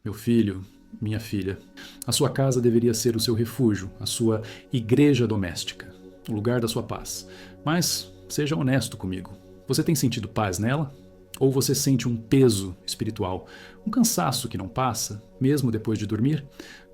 Meu filho, minha filha, a sua casa deveria ser o seu refúgio, a sua igreja doméstica, o lugar da sua paz. Mas seja honesto comigo. Você tem sentido paz nela? Ou você sente um peso espiritual, um cansaço que não passa, mesmo depois de dormir?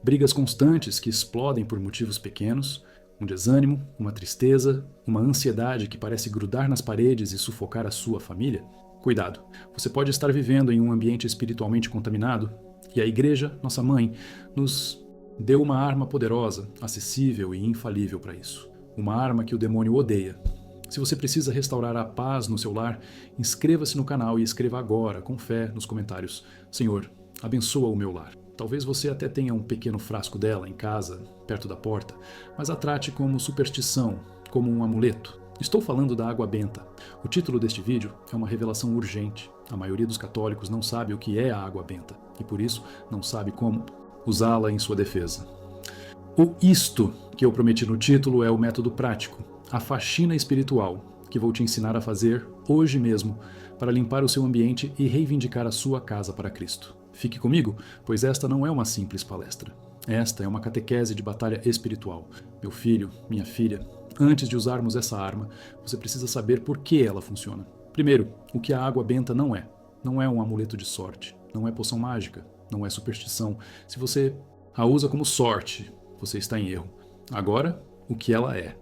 Brigas constantes que explodem por motivos pequenos? Um desânimo, uma tristeza, uma ansiedade que parece grudar nas paredes e sufocar a sua família? Cuidado, você pode estar vivendo em um ambiente espiritualmente contaminado e a Igreja, nossa mãe, nos deu uma arma poderosa, acessível e infalível para isso. Uma arma que o demônio odeia. Se você precisa restaurar a paz no seu lar, inscreva-se no canal e escreva agora, com fé, nos comentários: Senhor, abençoa o meu lar. Talvez você até tenha um pequeno frasco dela em casa, perto da porta, mas a trate como superstição, como um amuleto. Estou falando da água benta. O título deste vídeo é uma revelação urgente. A maioria dos católicos não sabe o que é a água benta e por isso não sabe como usá-la em sua defesa. O isto que eu prometi no título é o método prático, a faxina espiritual, que vou te ensinar a fazer hoje mesmo para limpar o seu ambiente e reivindicar a sua casa para Cristo. Fique comigo, pois esta não é uma simples palestra. Esta é uma catequese de batalha espiritual. Meu filho, minha filha, antes de usarmos essa arma, você precisa saber por que ela funciona. Primeiro, o que a água benta não é. Não é um amuleto de sorte, não é poção mágica, não é superstição. Se você a usa como sorte, você está em erro. Agora, o que ela é.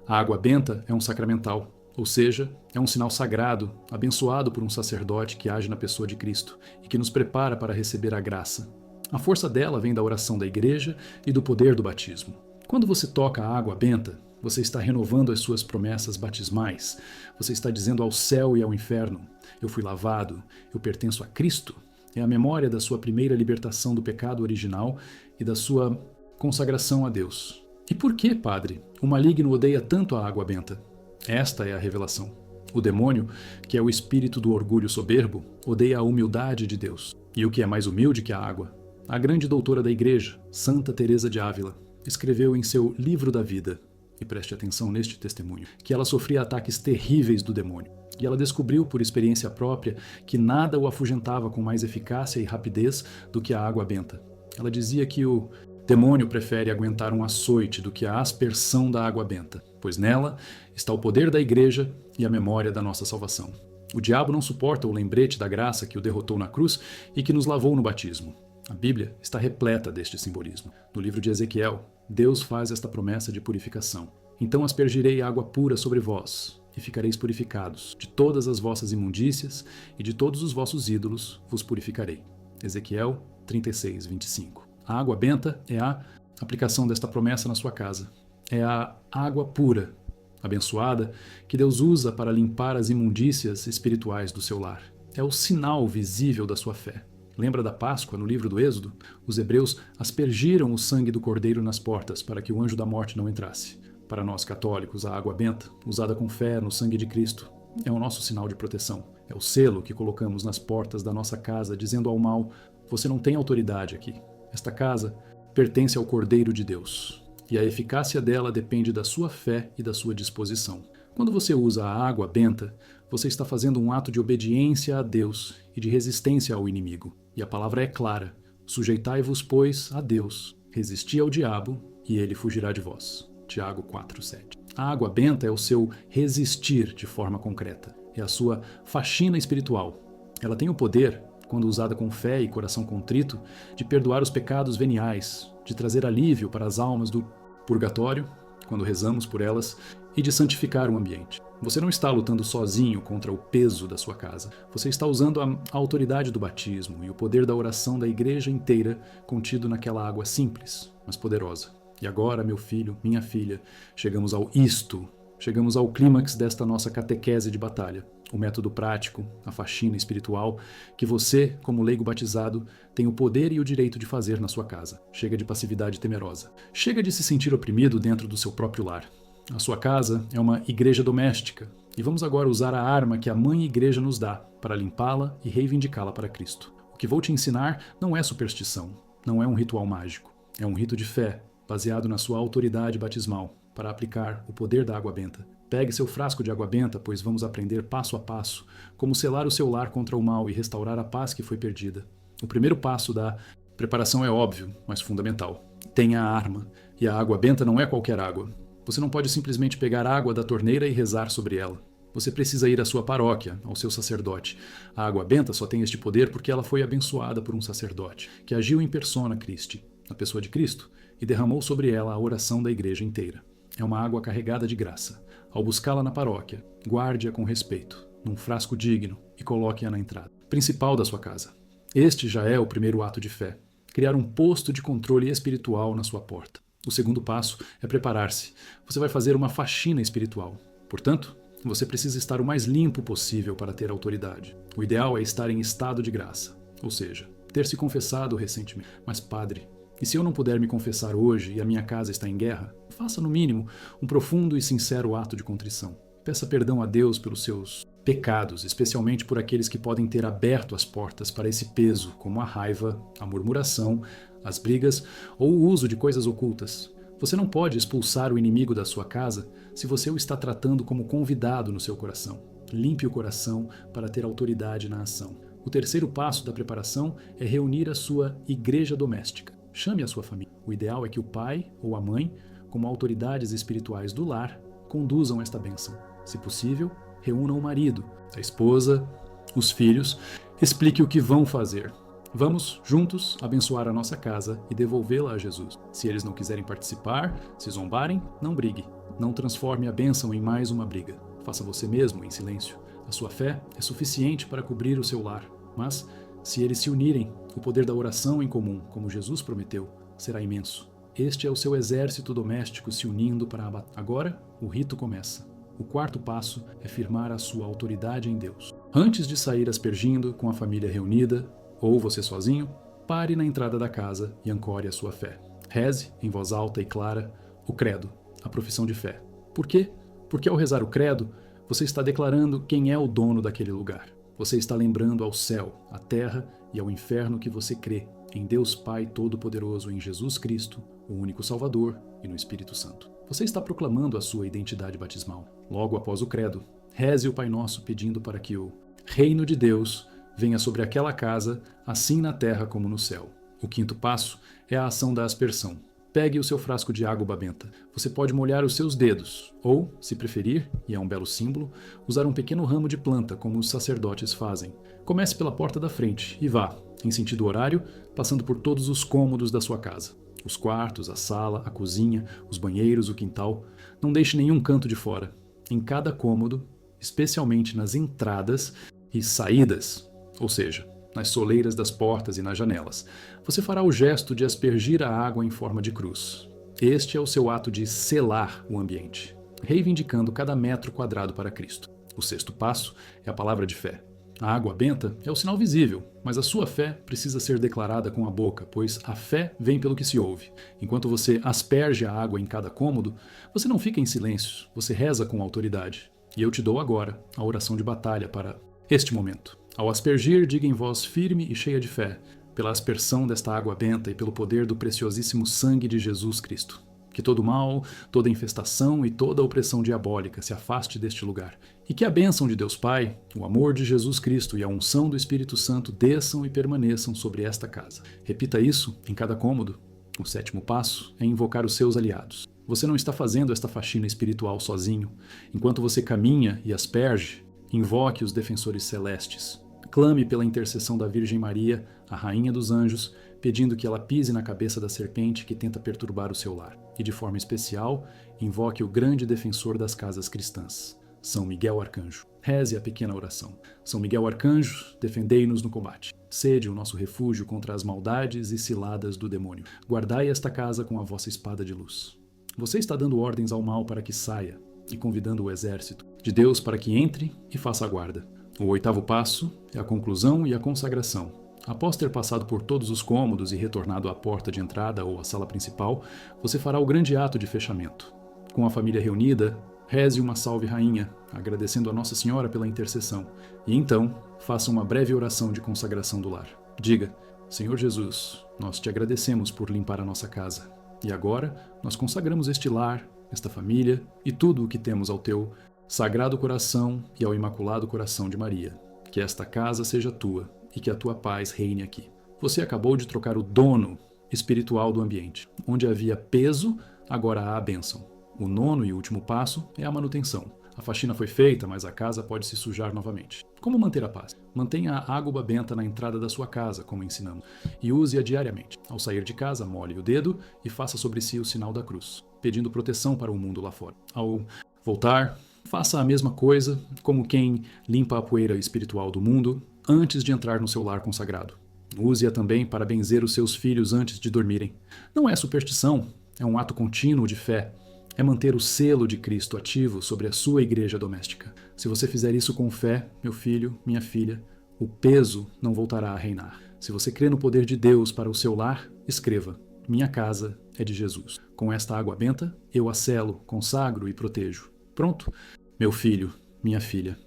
A água benta é um sacramental, ou seja, é um sinal sagrado, abençoado por um sacerdote que age na pessoa de Cristo e que nos prepara para receber a graça. A força dela vem da oração da igreja e do poder do batismo. Quando você toca a água benta, você está renovando as suas promessas batismais. Você está dizendo ao céu e ao inferno: eu fui lavado, eu pertenço a Cristo. É a memória da sua primeira libertação do pecado original e da sua consagração a Deus. E por que, padre, o maligno odeia tanto a água benta? Esta é a revelação. O demônio, que é o espírito do orgulho soberbo, odeia a humildade de Deus. E o que é mais humilde que a água? A grande doutora da Igreja, Santa Teresa de Ávila, escreveu em seu Livro da Vida, e preste atenção neste testemunho, que ela sofria ataques terríveis do demônio. E ela descobriu por experiência própria que nada o afugentava com mais eficácia e rapidez do que a água benta. Ela dizia que o demônio prefere aguentar um açoite do que a aspersão da água benta, pois nela está o poder da Igreja e a memória da nossa salvação. O diabo não suporta o lembrete da graça que o derrotou na cruz e que nos lavou no batismo. A Bíblia está repleta deste simbolismo. No livro de Ezequiel, Deus faz esta promessa de purificação. Então aspergirei água pura sobre vós, e ficareis purificados. De todas as vossas imundícias e de todos os vossos ídolos vos purificarei. Ezequiel 36, 25. A água benta é a aplicação desta promessa na sua casa. É a água pura, abençoada, que Deus usa para limpar as imundícias espirituais do seu lar. É o sinal visível da sua fé. Lembra da Páscoa, no livro do Êxodo? Os hebreus aspergiram o sangue do cordeiro nas portas para que o anjo da morte não entrasse. Para nós católicos, a água benta, usada com fé no sangue de Cristo, é o nosso sinal de proteção. É o selo que colocamos nas portas da nossa casa, dizendo ao mal: você não tem autoridade aqui. Esta casa pertence ao Cordeiro de Deus, e a eficácia dela depende da sua fé e da sua disposição. Quando você usa a água benta, você está fazendo um ato de obediência a Deus e de resistência ao inimigo. E a palavra é clara: sujeitai-vos, pois, a Deus, resisti ao diabo, e ele fugirá de vós. Tiago 4:7. A água benta é o seu resistir de forma concreta. É a sua faxina espiritual. Ela tem o poder, quando usada com fé e coração contrito, de perdoar os pecados veniais, de trazer alívio para as almas do purgatório, quando rezamos por elas, e de santificar o ambiente. Você não está lutando sozinho contra o peso da sua casa. Você está usando a autoridade do batismo e o poder da oração da igreja inteira contido naquela água simples, mas poderosa. E agora, meu filho, minha filha, chegamos ao isto, chegamos ao clímax desta nossa catequese de batalha. O método prático, a faxina espiritual, que você, como leigo batizado, tem o poder e o direito de fazer na sua casa. Chega de passividade temerosa. Chega de se sentir oprimido dentro do seu próprio lar. A sua casa é uma igreja doméstica, e vamos agora usar a arma que a Mãe Igreja nos dá para limpá-la e reivindicá-la para Cristo. O que vou te ensinar não é superstição, não é um ritual mágico. É um rito de fé, baseado na sua autoridade batismal, para aplicar o poder da água benta. Pegue seu frasco de água benta, pois vamos aprender passo a passo como selar o seu lar contra o mal e restaurar a paz que foi perdida. O primeiro passo da Preparação é óbvio, mas fundamental. Tenha a arma, e a água benta não é qualquer água. Você não pode simplesmente pegar água da torneira e rezar sobre ela. Você precisa ir à sua paróquia, ao seu sacerdote. A água benta só tem este poder porque ela foi abençoada por um sacerdote, que agiu em persona Christi, na pessoa de Cristo, e derramou sobre ela a oração da igreja inteira. É uma água carregada de graça. Ao buscá-la na paróquia, guarde-a com respeito, num frasco digno, e coloque-a na entrada principal da sua casa. Este já é o primeiro ato de fé, criar um posto de controle espiritual na sua porta. O segundo passo é preparar-se. Você vai fazer uma faxina espiritual. Portanto, você precisa estar o mais limpo possível para ter autoridade. O ideal é estar em estado de graça, ou seja, ter se confessado recentemente. Mas, padre, e se eu não puder me confessar hoje e a minha casa está em guerra? Faça, no mínimo, um profundo e sincero ato de contrição. Peça perdão a Deus pelos seus pecados, especialmente por aqueles que podem ter aberto as portas para esse peso, como a raiva, a murmuração, as brigas ou o uso de coisas ocultas. Você não pode expulsar o inimigo da sua casa se você o está tratando como convidado no seu coração. Limpe o coração para ter autoridade na ação. O terceiro passo da preparação é reunir a sua igreja doméstica. Chame a sua família. O ideal é que o pai ou a mãe, como autoridades espirituais do lar, conduzam esta bênção. Se possível, reúnam o marido, a esposa, os filhos, explique o que vão fazer. Vamos, juntos, abençoar a nossa casa e devolvê-la a Jesus. Se eles não quiserem participar, se zombarem, não brigue. Não transforme a bênção em mais uma briga. Faça você mesmo, em silêncio. A sua fé é suficiente para cobrir o seu lar. Mas, se eles se unirem, o poder da oração em comum, como Jesus prometeu, será imenso. Este é o seu exército doméstico se unindo para a batalha. Agora, o rito começa. O quarto passo é firmar a sua autoridade em Deus. Antes de sair aspergindo com a família reunida, ou você sozinho, pare na entrada da casa e ancore a sua fé. Reze, em voz alta e clara, o credo, a profissão de fé. Por quê? Porque ao rezar o credo, você está declarando quem é o dono daquele lugar. Você está lembrando ao céu, à terra e ao inferno que você crê, em Deus Pai Todo-Poderoso, em Jesus Cristo, o único Salvador, e no Espírito Santo. Você está proclamando a sua identidade batismal. Logo após o credo, reze o Pai Nosso pedindo para que o reino de Deus venha sobre aquela casa, assim na terra como no céu. O quinto passo é a ação da aspersão. Pegue o seu frasco de água benta. Você pode molhar os seus dedos, ou, se preferir, e é um belo símbolo, usar um pequeno ramo de planta, como os sacerdotes fazem. Comece pela porta da frente e vá, em sentido horário, passando por todos os cômodos da sua casa. Os quartos, a sala, a cozinha, os banheiros, o quintal. Não deixe nenhum canto de fora. Em cada cômodo, especialmente nas entradas e saídas, ou seja, nas soleiras das portas e nas janelas, você fará o gesto de aspergir a água em forma de cruz. Este é o seu ato de selar o ambiente, reivindicando cada metro quadrado para Cristo. O sexto passo é a palavra de fé. A água benta é o sinal visível, mas a sua fé precisa ser declarada com a boca, pois a fé vem pelo que se ouve. Enquanto você asperge a água em cada cômodo, você não fica em silêncio, você reza com autoridade. E eu te dou agora a oração de batalha para este momento. Ao aspergir, diga em voz firme e cheia de fé, pela aspersão desta água benta e pelo poder do preciosíssimo sangue de Jesus Cristo. Que todo mal, toda infestação e toda opressão diabólica se afaste deste lugar. E que a bênção de Deus Pai, o amor de Jesus Cristo e a unção do Espírito Santo desçam e permaneçam sobre esta casa. Repita isso em cada cômodo. O sétimo passo é invocar os seus aliados. Você não está fazendo esta faxina espiritual sozinho. Enquanto você caminha e asperge, invoque os defensores celestes. Clame pela intercessão da Virgem Maria, a Rainha dos Anjos, pedindo que ela pise na cabeça da serpente que tenta perturbar o seu lar. E de forma especial, invoque o grande defensor das casas cristãs, São Miguel Arcanjo. Reze a pequena oração. São Miguel Arcanjo, defendei-nos no combate. Sede o nosso refúgio contra as maldades e ciladas do demônio. Guardai esta casa com a vossa espada de luz. Você está dando ordens ao mal para que saia, e convidando o exército de Deus para que entre e faça a guarda. O oitavo passo é a conclusão e a consagração. Após ter passado por todos os cômodos e retornado à porta de entrada ou à sala principal, você fará o grande ato de fechamento. Com a família reunida, reze uma salve rainha, agradecendo a Nossa Senhora pela intercessão. E então, faça uma breve oração de consagração do lar. Diga: Senhor Jesus, nós te agradecemos por limpar a nossa casa. E agora, nós consagramos este lar, esta família e tudo o que temos ao teu Sagrado Coração e ao Imaculado Coração de Maria. Que esta casa seja tua e que a tua paz reine aqui. Você acabou de trocar o dono espiritual do ambiente. Onde havia peso, agora há a bênção. O nono e último passo é a manutenção. A faxina foi feita, mas a casa pode se sujar novamente. Como manter a paz? Mantenha a água benta na entrada da sua casa, como ensinamos, e use-a diariamente. Ao sair de casa, molhe o dedo e faça sobre si o sinal da cruz, pedindo proteção para o mundo lá fora. Ao voltar, faça a mesma coisa, como quem limpa a poeira espiritual do mundo antes de entrar no seu lar consagrado. Use-a também para benzer os seus filhos antes de dormirem. Não é superstição, é um ato contínuo de fé. É manter o selo de Cristo ativo sobre a sua igreja doméstica. Se você fizer isso com fé, meu filho, minha filha, o peso não voltará a reinar. Se você crê no poder de Deus para o seu lar, escreva: minha casa é de Jesus. Com esta água benta, eu a selo, consagro e protejo. Pronto? Meu filho, minha filha,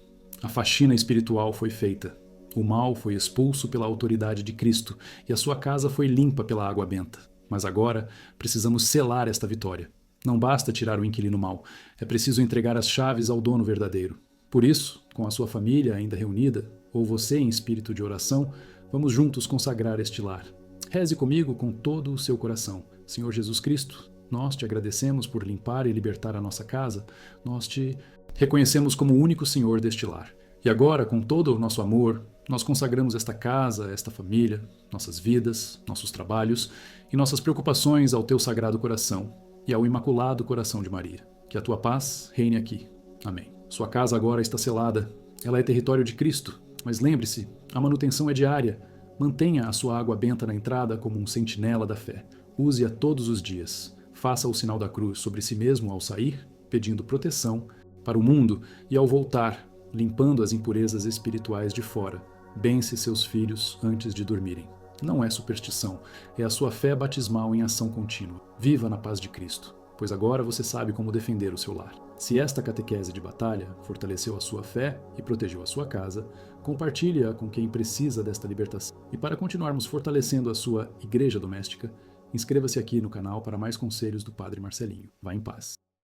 a faxina espiritual foi feita. O mal foi expulso pela autoridade de Cristo e a sua casa foi limpa pela água benta. Mas agora precisamos selar esta vitória. Não basta tirar o inquilino mau, é preciso entregar as chaves ao dono verdadeiro. Por isso, com a sua família ainda reunida, ou você em espírito de oração, vamos juntos consagrar este lar. Reze comigo com todo o seu coração. Senhor Jesus Cristo, nós te agradecemos por limpar e libertar a nossa casa. Nós te reconhecemos como o único Senhor deste lar. E agora, com todo o nosso amor, nós consagramos esta casa, esta família, nossas vidas, nossos trabalhos e nossas preocupações ao teu sagrado coração e ao Imaculado Coração de Maria. Que a tua paz reine aqui. Amém. Sua casa agora está selada. Ela é território de Cristo. Mas lembre-se, a manutenção é diária. Mantenha a sua água benta na entrada como um sentinela da fé. Use-a todos os dias. Faça o sinal da cruz sobre si mesmo ao sair, pedindo proteção para o mundo e ao voltar, limpando as impurezas espirituais de fora. Bence seus filhos antes de dormirem. Não é superstição, é a sua fé batismal em ação contínua. Viva na paz de Cristo, pois agora você sabe como defender o seu lar. Se esta catequese de batalha fortaleceu a sua fé e protegeu a sua casa, compartilhe-a com quem precisa desta libertação. E para continuarmos fortalecendo a sua igreja doméstica, inscreva-se aqui no canal para mais conselhos do Padre Marcelinho. Vá em paz.